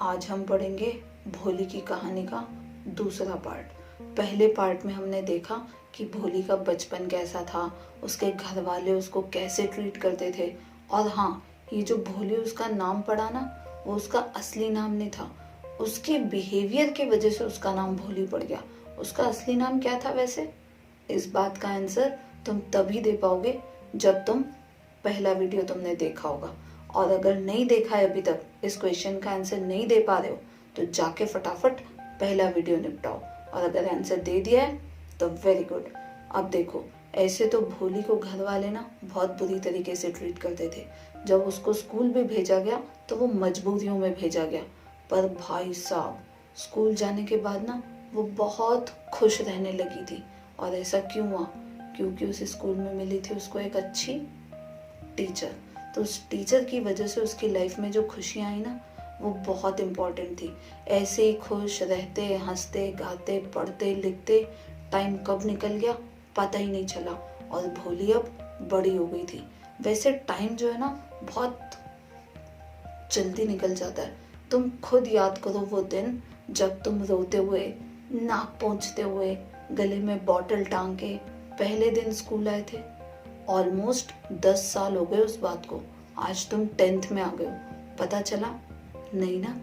आज हम पढ़ेंगे भोली की कहानी का दूसरा पार्ट। पहले पार्ट में हमने देखा कि भोली का बचपन कैसा था, उसके घर वाले उसको कैसे ट्रीट करते थे। और हाँ, ये जो भोली उसका नाम पड़ा ना, वो उसका असली नाम नहीं था। उसके बिहेवियर की वजह से उसका नाम भोली पड़ गया। उसका असली नाम क्या था वैसे? इस बात का आंसर तुम तभी दे पाओगे जब तुम पहला वीडियो तुमने देखा होगा। और अगर नहीं देखा है अभी तक, इस क्वेश्चन का आंसर नहीं दे पा रहे हो, तो जाके फटाफट पहला वीडियो निपटाओ। और अगर आंसर दे दिया है तो वेरी गुड। अब देखो, ऐसे तो भोली को घर वाले ना बहुत बुरी तरीके से ट्रीट करते थे। जब उसको स्कूल भी भेजा गया तो वो मजबूरियों में भेजा गया। पर भाई साहब, स्कूल जाने के बाद ना वो बहुत खुश रहने लगी थी। और ऐसा क्यों हुआ? क्योंकि उस स्कूल में मिली थी उसको एक अच्छी टीचर। तो उस टीचर की वजह से उसकी लाइफ में जो खुशियाँ आई ना, वो बहुत इम्पोर्टेंट थी। ऐसे ही खुश रहते, हंसते, गाते, पढ़ते, लिखते टाइम कब निकल गया पता ही नहीं चला। और भोली अब बड़ी हो गई थी। वैसे टाइम जो है ना, बहुत जल्दी निकल जाता है। तुम खुद याद करो वो दिन जब तुम रोते हुए, नाक पोंछते हुए, गले में बॉटल टांग के पहले दिन स्कूल आए थे। ऑलमोस्ट 10 साल हो गए उस बात को। आज तुम 10th में आ गए हो, पता चला नहीं ना?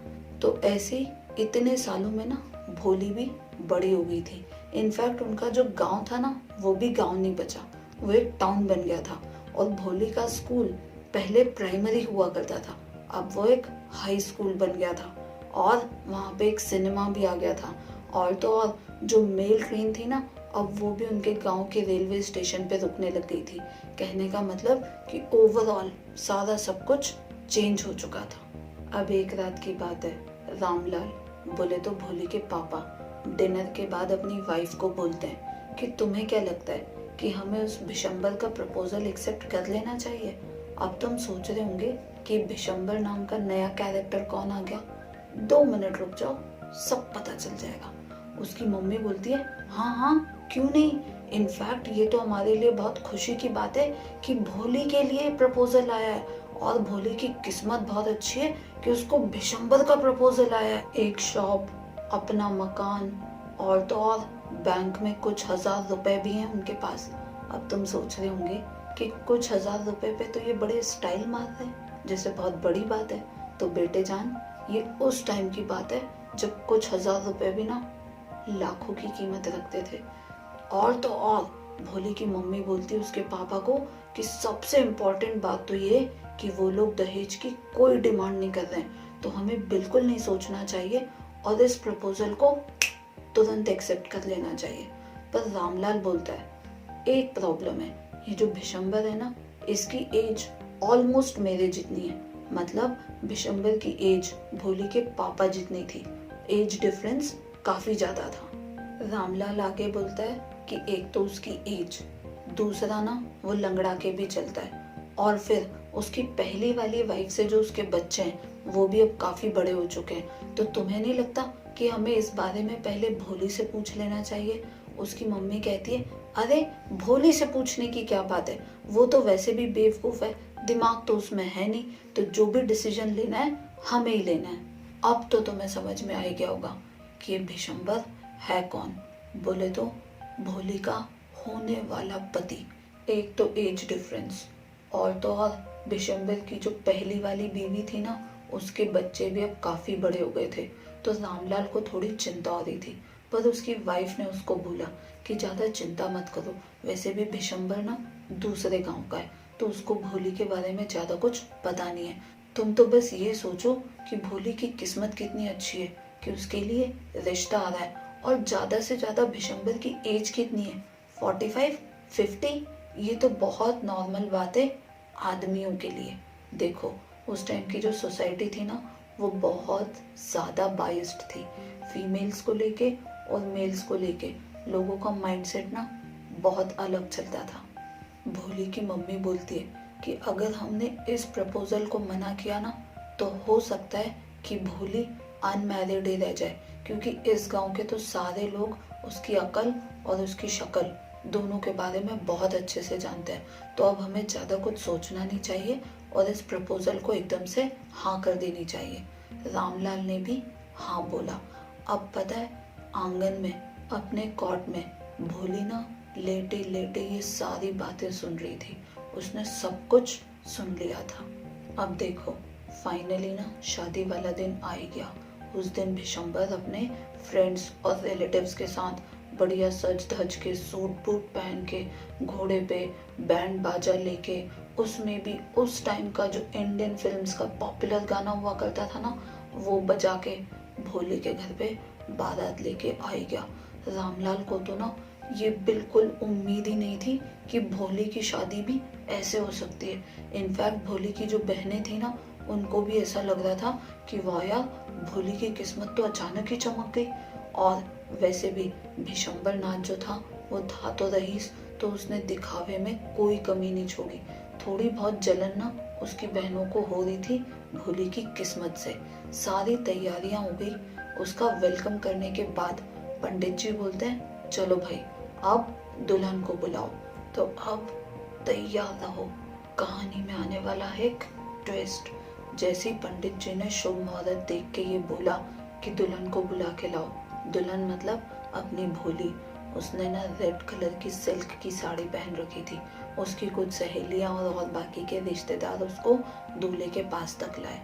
तो ऐसे ही इतने सालों में ना भोली भी बड़ी हो गई थी। इनफैक्ट उनका जो गांव था ना, वो भी गांव नहीं बचा, वो एक टाउन बन गया था। और भोली का स्कूल पहले प्राइमरी हुआ करता था, अब वो एक हाई स्कूल बन गया था। और वहाँ पे एक सिनेमा भी आ गया था। और तो और जो मेल ट्रेन थी ना, अब वो भी उनके गांव के रेलवे स्टेशन पे रुकने लग गई थी। कहने का मतलब कि ओवरऑल सारा सब कुछ चेंज हो चुका था। अब एक रात की बात है, रामलाल, बोले तो भोली के पापा, डिनर के बाद अपनी वाइफ को बोलते हैं कि तुम्हें क्या लगता है कि हमें उस भिशंबर का प्रपोजल एक्सेप्ट कर लेना चाहिए? अब तुम सोच रहे होंगे कि भिशंबर नाम का नया कैरेक्टर कौन आ गया। 2 मिनट रुक जाओ, सब पता चल जाएगा। उसकी मम्मी बोलती है, हाँ हाँ क्यों नहीं, इनफैक्ट ये तो हमारे लिए बहुत खुशी की बात है कि भोली के लिए प्रपोजल आया है। और भोली की किस्मत बहुत अच्छी है कि उसको भिशंबर का प्रपोजल आया है। एक शॉप, अपना मकान, और तो और बैंक में कुछ हजार रुपए भी हैं उनके पास। अब तुम सोच रहे होंगे कि कुछ हजार रुपए पे तो ये बड़े स्टाइल मार रहे हैं, जैसे बहुत बड़ी बात है। तो बेटे जान, ये उस टाइम की बात है जब कुछ हजार रुपए भी ना लाखों की कीमत रखते थे। और तो और भोली की मम्मी बोलती है उसके पापा को कि सबसे इम्पोर्टेंट बात तो ये कि वो लोग दहेज की कोई डिमांड नहीं कर रहे हैं, तो हमें बिल्कुल नहीं सोचना चाहिए और इस प्रपोजल को तुरंत एक्सेप्ट कर लेना चाहिए। पर रामलाल बोलता है, एक प्रॉब्लम है, ये जो भिशंबर है ना, इसकी एज ऑलमोस्ट मेरे जितनी है। मतलब भिशंबर की एज भोली के पापा जितनी थी। एज डिफरेंस काफी ज्यादा था। रामलाल आगे बोलता है कि एक तो उसकी एज, दूसरा ना वो लंगड़ा के भी चलता है, और फिर उसकी पहली वाली वाइफ से जो उसके बच्चे हैं वो भी अब काफी बड़े हो चुके हैं। तो तुम्हें नहीं लगता कि हमें इस बारे में पहले भोली से पूछ लेना चाहिए? उसकी मम्मी कहती है, अरे भोली से पूछने की क्या बात है, वो तो वैसे भी बेवकूफ है, दिमाग तो उसमें है नहीं, तो जो भी डिसीजन लेना है हमें ही लेना है। अब तो तुम्हें समझ में आ ही गया होगा कि ये भिशंबर है कौन। बोले तो भोली का होने वाला पति। एक तो एज डिफरेंस, और तो और भिशंबर की जो पहली वाली बीवी थी ना, उसके बच्चे भी अब काफी बड़े हो गए थे। तो रामलाल को थोड़ी चिंता हो रही थी, पर उसकी वाइफ ने उसको बोला कि ज्यादा चिंता मत करो, वैसे भी भिशंबर ना दूसरे गांव का है, तो उसको भोली के बारे में ज्यादा कुछ पता नहीं है। तुम तो बस ये सोचो कि भोली की किस्मत कितनी अच्छी है कि उसके लिए रिश्ता आ रहा है। और ज्यादा से ज्यादा भिशंबर की एज कितनी है? 45, 50? ये तो बहुत नॉर्मल बात है आदमियों के लिए। देखो, उस टाइम की जो सोसाइटी थी ना, वो बहुत ज्यादा बाइस्ड थी। फीमेल्स को लेके और मेल्स को लेके लोगों का माइंडसेट ना बहुत अलग चलता था। भोली की मम्मी बोलती है कि अगर हमने इस प्रपोजल को मना किया ना, तो हो सकता है कि भोली अनमैरिड ही रह जाए, क्योंकि इस गांव के तो सारे लोग उसकी अकल और उसकी शक्ल दोनों के बारे में बहुत अच्छे से जानते हैं। तो अब हमें ज़्यादा कुछ सोचना नहीं चाहिए और इस प्रपोजल को एकदम से हाँ कर देनी चाहिए। रामलाल ने भी हाँ बोला। अब पता है, आंगन में अपने कॉट में भोली ना लेटे लेटे ये सारी बातें सुन रही थी। उसने सब कुछ सुन लिया था। अब देखो, फाइनली ना शादी वाला दिन आ ही गया। उस दिन भिशंबर अपने फ्रेंड्स और रिलेटिव्स के साथ बढ़िया सज धज के सूट बूट पहन के घोड़े पे बैंड बाजा लेके, उसमें भी उस टाइम का जो इंडियन फिल्म्स का पॉपुलर गाना हुआ करता था ना, वो बजा के भोले के घर पे बारात लेके आ ही गया। रामलाल को तो ना ये बिल्कुल उम्मीद ही नहीं थी कि भोले की शादी भी ऐसे हो सकती है। इनफैक्ट भोले की जो बहनें थी ना, उनको भी ऐसा लग रहा था कि वाह यार, भोले की किस्मत तो अचानक ही चमक गई। और वैसे भी भिशंबर नाथ जो था वो था तो रईस, तो उसने दिखावे में कोई कमी नहीं छोड़ी। थोड़ी बहुत जलन ना उसकी बहनों को हो रही थी भोले की किस्मत से। सारी तैयारियां हो गई। उसका वेलकम करने के बाद पंडित जी बोलते हैं, चलो भाई अब दुल्हन को बुलाओ। तो अब तैयार रहो, कहानी में आने वाला है एक ट्विस्ट। जैसे ही पंडित जी ने शुभ मुहूर्त देख के ये बोला कि दुल्हन को बुला के लाओ, दुल्हन मतलब अपनी भोली, उसने ना रेड कलर की सिल्क की साड़ी पहन रखी थी। उसकी कुछ सहेलियां और बाकी के रिश्तेदार उसको दूल्हे के पास तक लाए।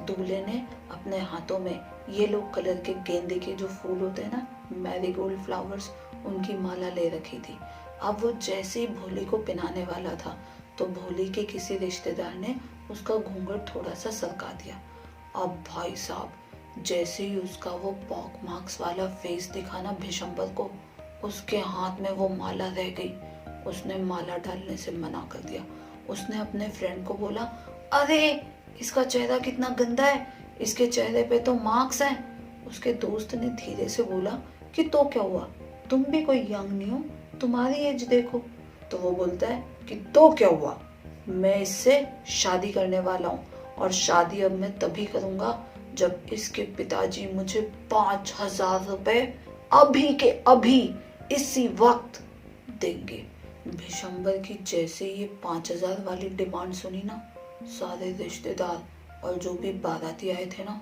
दूल्हे ने अपने हाथों में येलो कलर के गेंदे के जो फूल होते हैं ना, मैरीगोल्ड फ्लावर्स, उनकी माला ले रखी थी। अब वो जैसे ही भोली को पहनाने वाला था तो भोली के किसी रिश्तेदार ने उसका घूंघट थोड़ा सा सरका दिया। अब भाई साहब, जैसे ही उसका वो पॉक मार्क्स वाला फेस दिखा ना भिशंबर को, उसके हाथ में वो माला रह गई। उसने माला डालने से मना कर दिया। उसने अपने फ्रेंड को बोला, अरे इसका चेहरा कितना गंदा है, इसके चेहरे पे तो मार्क्स हैं। उसके दोस्त ने धीरे से बोला कि तो क्या हुआ, तुम भी कोई यंग नहीं हो, तुम्हारी एज देखो। तो वो बोलता है कि तो क्या हुआ, मैं इससे शादी करने वाला हूँ, और शादी अब मैं तभी करूंगा जब इसके पिताजी मुझे 5,000 रुपए अभी के अभी इसी वक्त देंगे। भिशंबर की जैसे ये 5,000 वाली डिमांड सुनी ना, सारे रिश्तेदार और जो भी बाराती आए थे ना,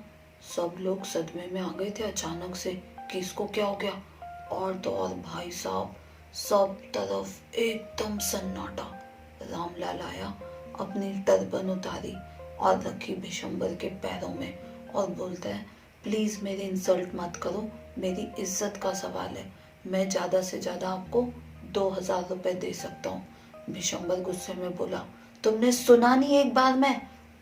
सब लोग सदमे में आ गए थे अचानक से कि इसको क्या हो गया। और तो और भाई साहब, सब तरफ एकदम सन्नाटा। रामलाल आया, अपनी टर्बन उतारी और रखी भिशंबर के पैरों में और बोलता है, प्लीज मेरी इंसल्ट मत करो, मेरी इज्जत का सवाल है, मैं ज्यादा से ज्यादा आपको 2,000 रुपए दे सकता हूँ। भिशंबर गुस्से में बोला, तुमने सुना नहीं एक बार में,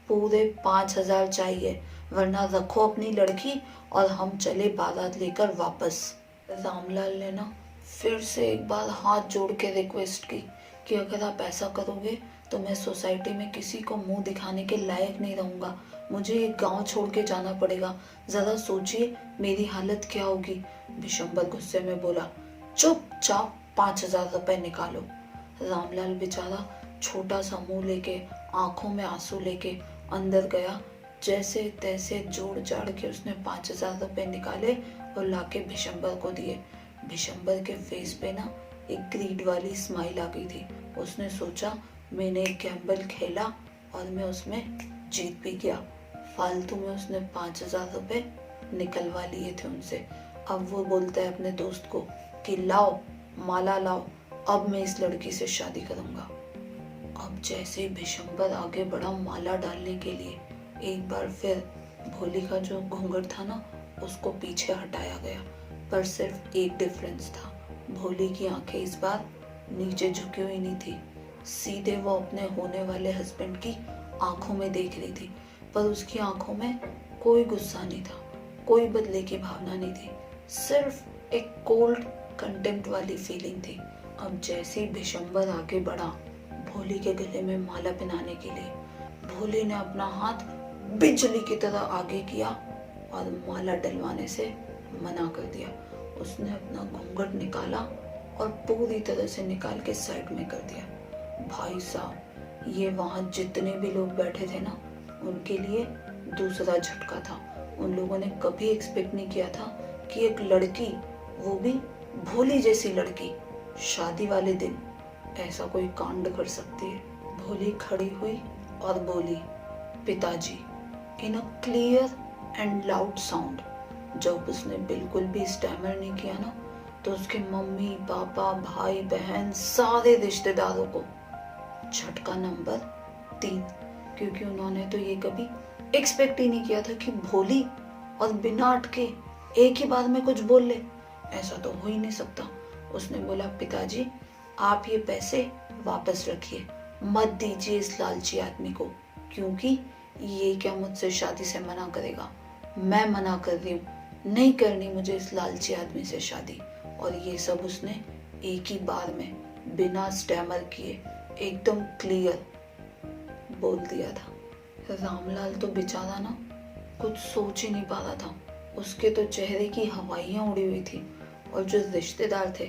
पूरे 5,000 चाहिए, वरना रखो अपनी लड़की और हम चले बारात लेकर वापस। रामलाल ने ना फिर से एक बार हाथ जोड़ के रिक्वेस्ट की कि अगर आप ऐसा करोगे तो मैं सोसाइटी में किसी को मुंह दिखाने के लायक नहीं रहूंगा, मुझे एक गांव छोड़ के जाना पड़ेगा, जरा सोचिए मेरी हालत क्या होगी। भिशंबर गुस्से में बोला, चुपचाप 5,000 रुपए निकालो। रामलाल बेचारा छोटा सा मुंह लेके, आंखों में आंसू लेके अंदर गया। जैसे तैसे जोड़ जाड़ के उसने 5,000 रुपए निकाले और लाके भिशंबर को दिए। भिशंबर के फेस पे ना एक ग्रीड वाली स्माइल आ गई थी। उसने सोचा, मैंने एक गैम्बल खेला और मैं उसमें जीत भी गया। फालतू में उसने 5,000 रुपए निकलवा लिए थे उनसे। अब वो बोलता है अपने दोस्त को कि लाओ माला लाओ, अब मैं इस लड़की से शादी करूंगा। अब जैसे ही भिशंबर आगे बढ़ा माला डालने के लिए, एक बार फिर भोली का जो घूंघट था ना, उसको पीछे हटाया गया। पर सिर्फ एक डिफरेंस था, भोली की आंखें इस बार नीचे झुकी हुई नहीं थी, सीधे वो अपने होने वाले हस्बैंड की आंखों में देख रही थी। पर उसकी आंखों में कोई गुस्सा नहीं था, कोई बदले की भावना नहीं थी, सिर्फ एक कोल्ड कंटेम्प्ट वाली फीलिंग थी। अब जैसे ही भिशंबर आगे बढ़ा भोली के गले में माला पहनाने के लिए, भोली ने अपना हाथ बिजली की तरह आगे किया और माला डलवाने से मना कर दिया। उसने अपना घूंघट निकाला और पूरी तरह से निकाल के साइड में कर दिया। भाई साहब, ये वहां जितने भी लोग बैठे थे ना, उनके लिए दूसरा झटका था। उन लोगों ने कभी एक्सपेक्ट नहीं किया था कि एक लड़की, वो भी भोली जैसी लड़की, शादी वाले दिन ऐसा कोई कांड कर सकती है। भोली खड़ी हुई और बोली, पिताजी, in a clear and loud sound. जब उसने बिल्कुल भी स्टैमर नहीं किया ना, तो उसके मम्मी पापा भाई बहन सारे रिश्तेदारों को झटका नंबर 3, क्योंकि उन्होंने तो ये कभी एक्सपेक्ट ही नहीं किया था कि भोली और बिना अटके एक ही बार में कुछ बोल ले। ऐसा तो हो ही नहीं सकता। उसने बोला, पिताजी आप ये पैसे वापस रखिए, मत दीजिए इस लालची आदमी को, क्योंकि ये क्या मुझसे शादी से मना करेगा। मैं मना कर रही हूँ, नहीं करनी मुझे इस लालची आदमी से शादी। और ये सब उसने एक ही बार में बिना स्टैमर किए एकदम क्लियर बोल दिया था। रामलाल तो बेचारा ना कुछ सोच ही नहीं पा रहा था। उसके तो चेहरे की हवाइयां उड़ी हुई थी। और जो रिश्तेदार थे,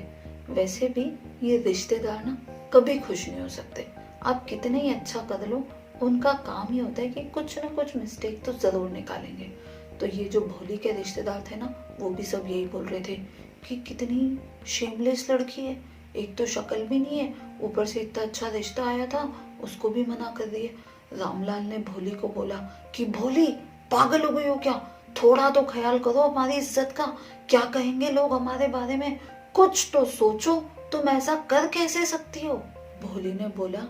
वैसे भी ये रिश्तेदार ना कभी खुश नहीं हो सकते। आप कितने ही अच्छा कर लो, उनका काम ही होता है कि कुछ ना कुछ मिस्टेक तो जरूर निकालेंगे। तो ये जो भोली के रिश्तेदार थे ना, वो भी सब यही बोल रहे थे कि कितनी शेमलेस लड़की है, एक तो शक्ल भी नहीं है, ऊपर से इतना अच्छा रिश्ता आया था, उसको भी मना कर दिए। रामलाल ने भोली को बोला कि भोली पागल हो गई हो क्या, थोड़ा तो ख्याल करो हमारी इज्जत का, क्या कहेंगे लोग हमारे बारे में, कुछ तो सोचो, तुम ऐसा कर कैसे सकती हो। भोली ने बोला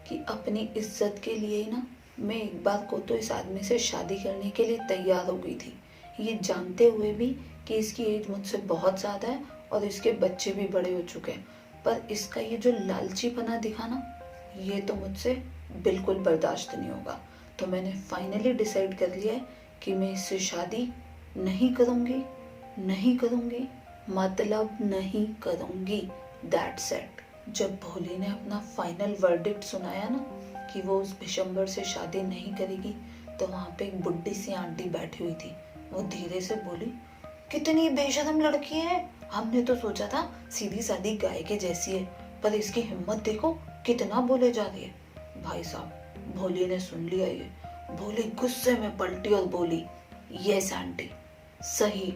कि अपनी इज्जत के लिए ही ना मैं एक बार को तो इस आदमी से शादी करने के लिए तैयार हो गई थी, ये जानते हुए भी कि इसकी एज मुझसे बहुत ज्यादा है और इसके बच्चे भी बड़े हो चुके हैं, पर इसका ये जो लालचीपना दिखा ना, ये तो मुझसे बिल्कुल बर्दाश्त नहीं होगा। तो मैंने फाइनली डिसाइड कर लिया है कि मैं इससे शादी नहीं करूंगी, नहीं करूंगी, मतलब नहीं करूंगी, दैट्स इट। जब भोली ने अपना फाइनल वर्डिक्ट सुनाया ना कि वो उस बिशंबर से शादी नहीं करेगी, तो वहां पे एक बुड्ढी सी आंटी बैठी हुई थी। वो धीरे से बोली, कितनी बेशरम लड़की है, हमने तो सोचा था सीधी सादी गाय के जैसी है, पर इसकी हिम्मत देखो, कितना बोले जा रही है। भाई साहब, भोली ने सुन लिया ये। भोली गुस्से में पलटी और बोली, यस आंटी, सही,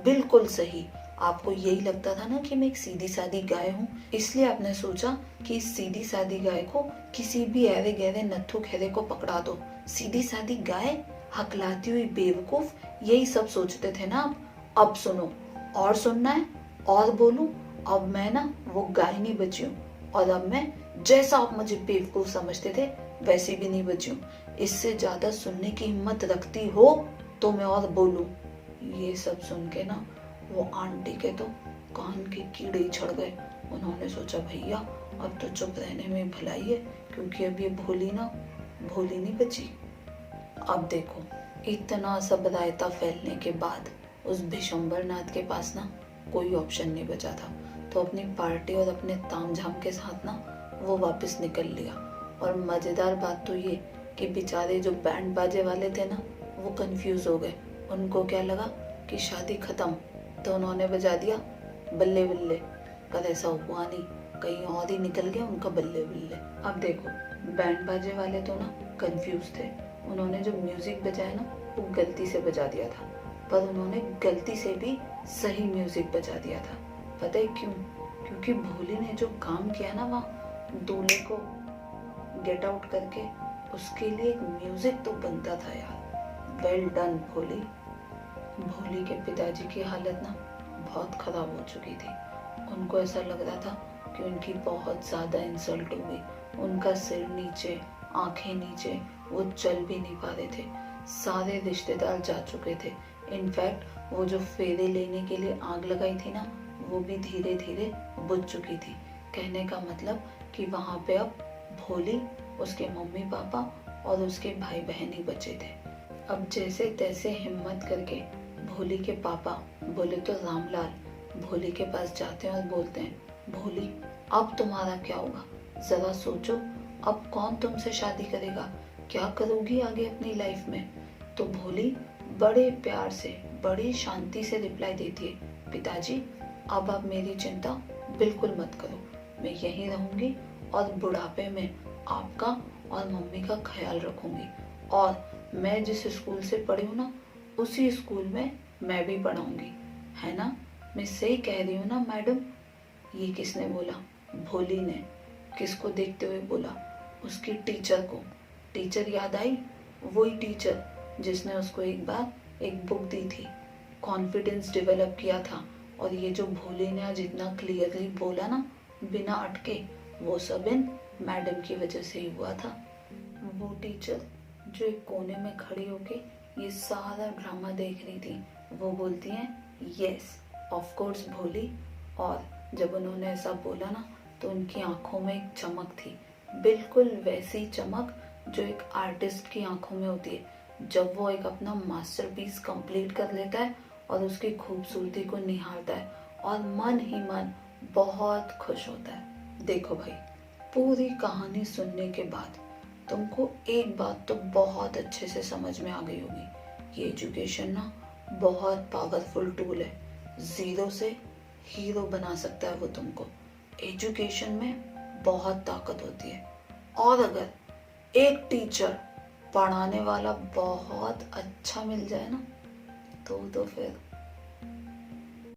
बिल्कुल सही। आपको यही लगता था ना कि मैं एक सीधी सादी गाय हूँ, इसलिए आपने सोचा कि इस सीधी सादी गाय को किसी भी ऐरे गहरे नत्थु खेरे को पकड़ा दो। सीधी सादी गाय, हकलाती हुई बेवकूफ, यही सब सोचते थे ना आप। अब सुनो, और सुनना है और बोलूं, अब मैं ना वो गाय नहीं बची हूँ, और अब मैं जैसा आप मुझे बेवकूफ समझते थे वैसे भी नहीं बची हूँ। इससे ज्यादा सुनने की हिम्मत रखती हो तो मैं और बोलूं। ये सब सुन के ना वो आंटी के तो कान के कीड़े ही छड़ गए। उन्होंने सोचा, भैया अब तो चुप रहने में भलाई है, क्योंकि अब ये भोली नहीं बची। अब देखो, इतना सब रायता फैलने के बाद उस भिशंबर नाथ के पास ना कोई ऑप्शन नहीं बचा था। तो अपनी पार्टी और अपने तामझाम के साथ ना वो वापस निकल लिया। और मजेदार बात तो ये कि बेचारे जो बैंड बाजे वाले थे ना, वो कंफ्यूज हो गए। उनको क्या लगा कि शादी खत्म, तो उन्होंने बजा दिया बल्ले बल्ले, पर ऐसा हुआ नहीं, कहीं और ही निकल गया उनका बल्ले बल्ले। अब देखो, बैंड बाजे वाले तो ना कंफ्यूज थे। उन्होंने जो म्यूजिक बजाया ना, वो गलती से बजा दिया था, पर उन्होंने गलती से भी सही म्यूजिक बजा दिया था। पता है क्यों? क्योंकि भोली ने जो काम किया ना वहाँ दूल्हे को गेट आउट करके, उसके लिए एक म्यूजिक तो बनता था यार। वेल डन भोली। भोली के पिताजी की हालत ना बहुत खराब हो चुकी थी। उनको ऐसा लग रहा था कि उनकी बहुत ज्यादा इंसल्ट हो गई। उनका सिर नीचे, आंखें नीचे, वो चल भी नहीं पा रहे थे। सारे रिश्तेदार जा चुके थे। इनफैक्ट वो जो फेरे लेने के लिए आग लगाई थी ना, वो भी धीरे धीरे बुझ चुकी थी। कहने का मतलब कि वहां पे अब भोली, उसके मम्मी पापा और उसके भाई बहन ही बचे थे। अब जैसे तैसे हिम्मत करके भोली के पापा, बोले तो रामलाल, भोली के पास जाते हैं और बोलते हैं, भोली अब तुम्हारा क्या होगा, जरा सोचो, अब कौन तुमसे शादी करेगा, क्या करोगी आगे अपनी लाइफ में। तो भोली बड़े प्यार से, बड़ी शांति से रिप्लाई देती है, पिताजी अब आप मेरी चिंता बिल्कुल मत करो, मैं यहीं रहूंगी और बुढ़ापे में आपका और मम्मी का ख्याल रखूंगी, और मैं जिस स्कूल से पढ़ी हूँ ना, उसी स्कूल में मैं भी पढ़ाऊंगी, है ना। मैं सही कह रही हूँ ना मैडम। ये किसने बोला? भोली ने। किसको देखते हुए बोला? उसकी टीचर को। टीचर याद आई, वही टीचर जिसने उसको एक बार एक बुक दी थी, कॉन्फिडेंस डेवलप किया था। और ये जो भोले ने आज इतना क्लियरली बोला ना, बिना अटके, वो सब इन मैडम की वजह से ही हुआ था। वो टीचर जो एक कोने में खड़ी होके ये सारा ड्रामा देख रही थी, वो बोलती हैं यस ऑफ कोर्स भोली। और जब उन्होंने ऐसा बोला ना, तो उनकी आंखों में एक चमक थी, बिल्कुल वैसी चमक जो एक आर्टिस्ट की आंखों में होती है जब वो एक अपना मास्टरपीस कंप्लीट कर लेता है और उसकी खूबसूरती को निहारता है और मन ही मन बहुत खुश होता है। देखो भाई, पूरी कहानी सुनने के बाद तुमको एक बात तो बहुत अच्छे से समझ में आ गई होगी, ये एजुकेशन ना बहुत पावरफुल टूल है। जीरो से हीरो बना सकता है वो तुमको। एजुकेशन में बहुत ताकत होती है। और अगर एक टीचर पढ़ाने वाला बहुत अच्छा मिल जाए ना, तो फिर